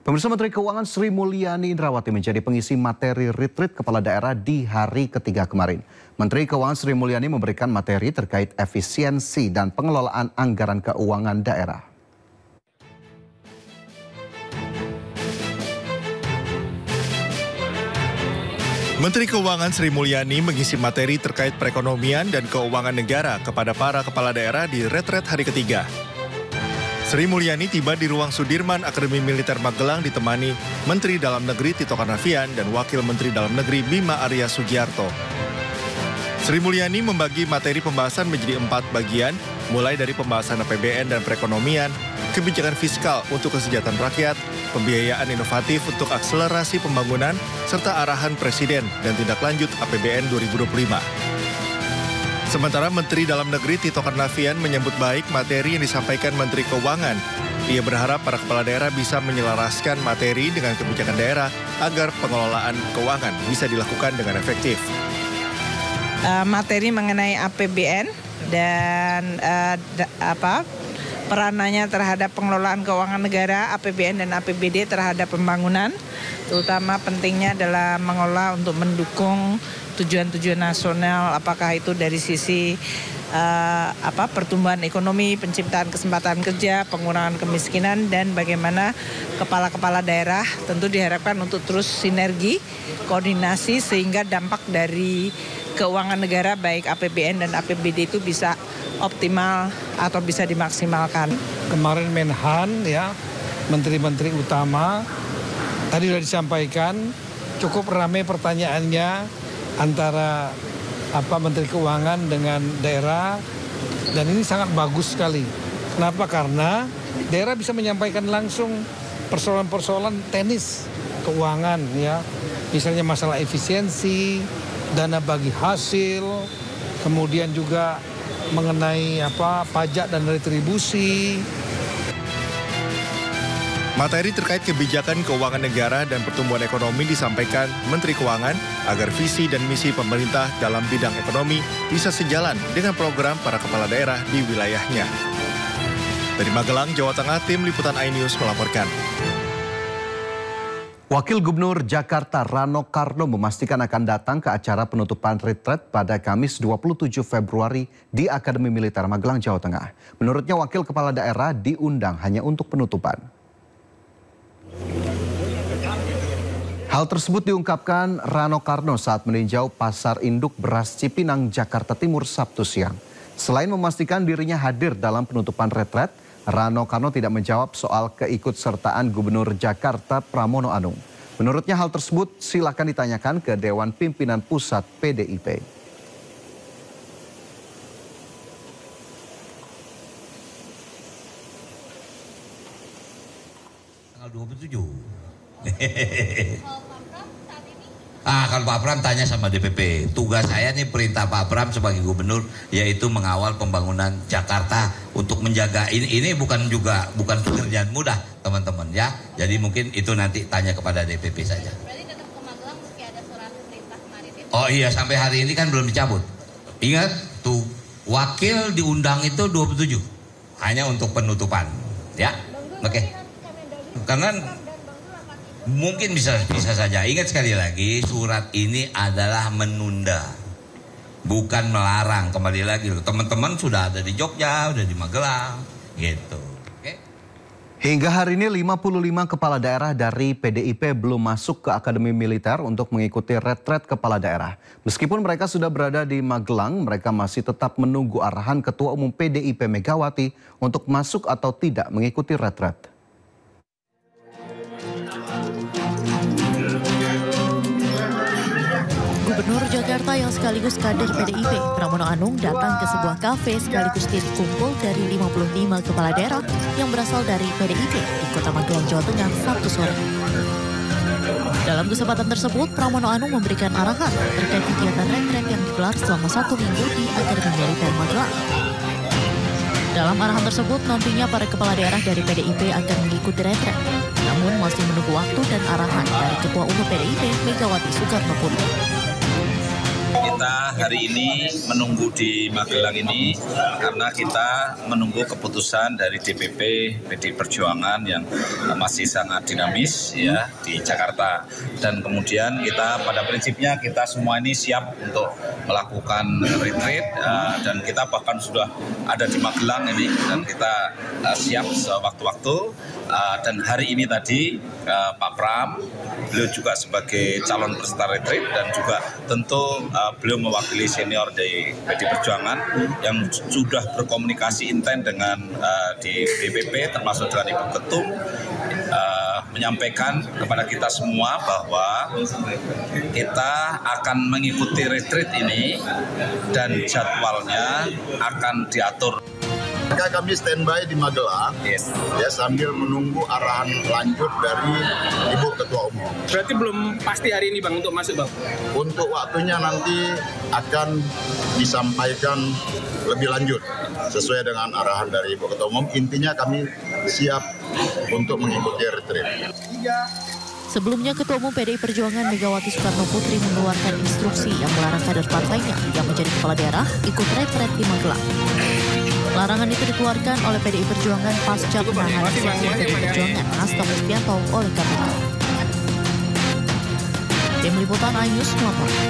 Pemirsa, Menteri Keuangan Sri Mulyani Indrawati menjadi pengisi materi retreat kepala daerah di hari ketiga kemarin. Menteri Keuangan Sri Mulyani memberikan materi terkait efisiensi dan pengelolaan anggaran keuangan daerah. Menteri Keuangan Sri Mulyani mengisi materi terkait perekonomian dan keuangan negara kepada para kepala daerah di retret hari ketiga. Sri Mulyani tiba di ruang Sudirman Akademi Militer Magelang ditemani Menteri Dalam Negeri Tito Karnavian dan Wakil Menteri Dalam Negeri Bima Arya Sugiarto. Sri Mulyani membagi materi pembahasan menjadi 4 bagian, mulai dari pembahasan APBN dan perekonomian, kebijakan fiskal untuk kesejahteraan rakyat, pembiayaan inovatif untuk akselerasi pembangunan, serta arahan Presiden dan tindak lanjut APBN 2025. Sementara Menteri Dalam Negeri Tito Karnavian menyambut baik materi yang disampaikan Menteri Keuangan. Ia berharap para kepala daerah bisa menyelaraskan materi dengan kebijakan daerah agar pengelolaan keuangan bisa dilakukan dengan efektif. Materi mengenai APBN dan peranannya terhadap pengelolaan keuangan negara, APBN dan APBD terhadap pembangunan, terutama pentingnya adalah mengelola untuk mendukung tujuan-tujuan nasional, apakah itu dari sisi pertumbuhan ekonomi, penciptaan kesempatan kerja, pengurangan kemiskinan, dan bagaimana kepala-kepala daerah tentu diharapkan untuk terus sinergi, koordinasi sehingga dampak dari keuangan negara baik APBN dan APBD itu bisa optimal atau bisa dimaksimalkan. Kemarin Menhan ya, menteri-menteri utama tadi sudah disampaikan, cukup ramai pertanyaannya antara Menteri Keuangan dengan daerah, dan ini sangat bagus sekali. Kenapa? Karena daerah bisa menyampaikan langsung persoalan-persoalan teknis keuangan ya, misalnya masalah efisiensi, dana bagi hasil, kemudian juga mengenai pajak dan retribusi. Materi terkait kebijakan keuangan negara dan pertumbuhan ekonomi disampaikan Menteri Keuangan agar visi dan misi pemerintah dalam bidang ekonomi bisa sejalan dengan program para kepala daerah di wilayahnya. Dari Magelang, Jawa Tengah, Tim Liputan iNews melaporkan. Wakil Gubernur Jakarta Rano Karno memastikan akan datang ke acara penutupan retret pada Kamis 27 Februari di Akademi Militer Magelang, Jawa Tengah. Menurutnya wakil kepala daerah diundang hanya untuk penutupan. Hal tersebut diungkapkan Rano Karno saat meninjau Pasar Induk Beras Cipinang, Jakarta Timur Sabtu siang. Selain memastikan dirinya hadir dalam penutupan retret, Rano Karno tidak menjawab soal keikutsertaan Gubernur Jakarta Pramono Anung. Menurutnya hal tersebut silakan ditanyakan ke Dewan Pimpinan Pusat PDIP. Tanggal 27. Kalau Pak Pram tanya sama DPP, tugas saya nih perintah Pak Pram sebagai gubernur yaitu mengawal pembangunan Jakarta untuk menjaga ini bukan pekerjaan mudah teman-teman ya. Jadi mungkin itu nanti tanya kepada DPP saja. Berarti tetap ke Magelang meski ada surat perintah kemarin itu. Oh iya, sampai hari ini kan belum dicabut. Ingat tuh, wakil diundang itu 27 hanya untuk penutupan ya. Oke. Karena mungkin bisa saja. Ingat sekali lagi, surat ini adalah menunda, bukan melarang. Kembali lagi, teman-teman sudah ada di Jogja, sudah di Magelang, gitu. Oke? Hingga hari ini 55 kepala daerah dari PDIP belum masuk ke Akademi Militer untuk mengikuti retret kepala daerah. Meskipun mereka sudah berada di Magelang, mereka masih tetap menunggu arahan Ketua Umum PDIP Megawati untuk masuk atau tidak mengikuti retret. Gubernur Jakarta yang sekaligus kader PDIP, Pramono Anung, datang ke sebuah kafe sekaligus titik kumpul dari 55 kepala daerah yang berasal dari PDIP di Kota Magelang, Jawa Tengah, Sabtu sore. Dalam kesempatan tersebut, Pramono Anung memberikan arahan terkait kegiatan retret yang digelar selama 1 minggu di Akademi Militer Magelang. Dalam arahan tersebut, nantinya para kepala daerah dari PDIP akan mengikuti retret, namun masih menunggu waktu dan arahan dari Ketua Umum PDIP Megawati Soekarno Putri. Kita hari ini menunggu di Magelang ini karena kita menunggu keputusan dari DPP PDI Perjuangan yang masih sangat dinamis ya di Jakarta. Dan kemudian kita pada prinsipnya kita semua ini siap untuk melakukan retreat dan kita bahkan sudah ada di Magelang ini dan kita siap sewaktu-waktu. Dan hari ini tadi Pak Pram, beliau juga sebagai calon peserta retreat dan juga tentu beliau mewakili senior dari PDI Perjuangan yang sudah berkomunikasi intens dengan di DPP termasuk dengan Ibu Ketum menyampaikan kepada kita semua bahwa kita akan mengikuti retreat ini dan jadwalnya akan diatur. Maka kami standby di Magelang ya sambil menunggu arahan lanjut dari Ibu Ketua Umum. Berarti belum pasti hari ini Bang untuk masuk Bang? Untuk waktunya nanti akan disampaikan lebih lanjut sesuai dengan arahan dari Ibu Ketua Umum. Intinya kami siap untuk mengikuti retreat. Sebelumnya, Ketua Umum PDI Perjuangan Megawati Soekarno Putri mengeluarkan instruksi yang melarang kader partainya yang menjadi kepala daerah ikut retret di Magelang. Larangan itu dikeluarkan oleh PDI Perjuangan pasca penahanan Sekjen PDI Perjuangan Hasto Kristianto oleh KPK. Tim Liputan iNews melaporkan.